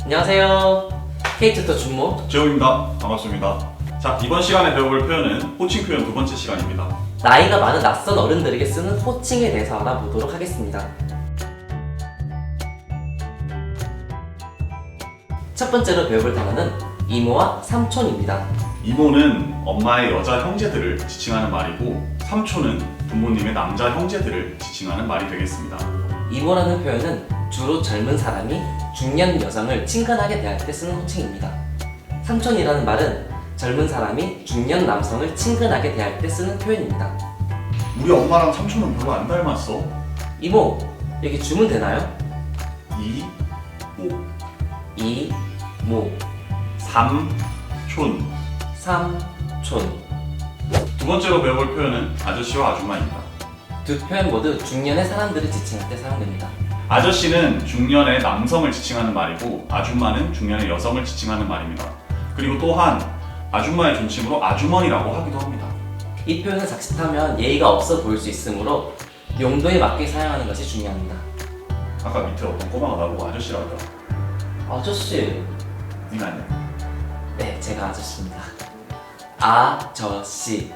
안녕하세요. K투터 준모 재호입니다. 반갑습니다. 자, 이번 시간에 배워볼 표현은 호칭 표현 두 번째 시간입니다. 나이가 많은 낯선 어른들에게 쓰는 호칭에 대해서 알아보도록 하겠습니다. 첫 번째로 배워볼 단어는 이모와 삼촌입니다. 이모는 엄마의 여자 형제들을 지칭하는 말이고, 삼촌은 부모님의 남자 형제들을 지칭하는 말이 되겠습니다. 이모라는 표현은 주로 젊은 사람이 중년 여성을 친근하게 대할 때 쓰는 호칭입니다. 삼촌이라는 말은 젊은 사람이 중년 남성을 친근하게 대할 때 쓰는 표현입니다. 우리 엄마랑 삼촌은 별로 안 닮았어. 이모, 여기 주문 되나요? 이모, 이모, 삼촌. 삼촌. 두 번째로 배워볼 표현은 아저씨와 아줌마입니다. 두 표현 모두 중년의 사람들을 지칭할 때 사용됩니다. 아저씨는 중년의 남성을 지칭하는 말이고, 아줌마는 중년의 여성을 지칭하는 말입니다. 그리고 또한 아줌마의 존칭으로 아주머니라고 하기도 합니다. 이 표현을 자칫하면 예의가 없어 보일 수 있으므로 용도에 맞게 사용하는 것이 중요합니다. 아까 밑에 어떤 꼬마가 나보고 아저씨라고 해요. 아저씨. 니가 아니야. 네, 제가 아저씨입니다. 아저씨,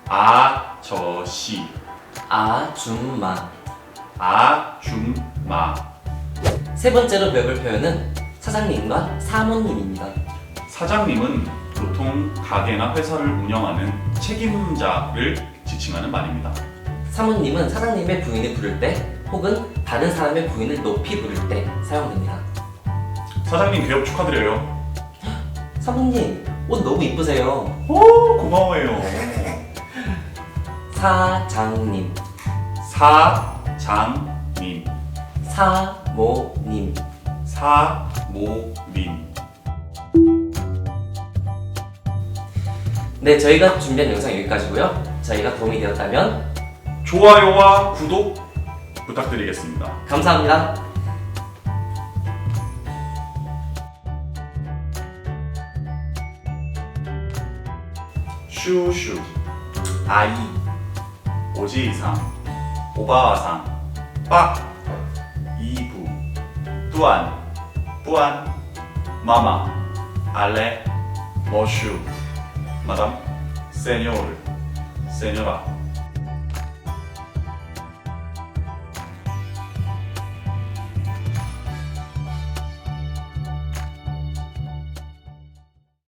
아저씨, 아줌마. 아줌마. 세 번째로 배울 표현은 사장님과 사모님입니다. 사장님은 보통 가게나 회사를 운영하는 책임자를 지칭하는 말입니다. 사모님은 사장님의 부인을 부를 때 혹은 다른 사람의 부인을 높이 부를 때 사용됩니다. 사장님 개업 축하드려요. 사모님, 옷 너무 이쁘세요. 오, 고마워요. 사장님, 사장님, 사모님. 사모님. 네, 저희가 준비한 영상 여기까지고요. 저희가 도움이 되었다면 좋아요와 구독 부탁드리겠습니다. 감사합니다. 슈슈, 아이, 오지이상, 오바와상, 빠, 이부, 뚜안, 뿌안, 마마, 알레, 머슈, 마담, 세뇨르, 세뇨라.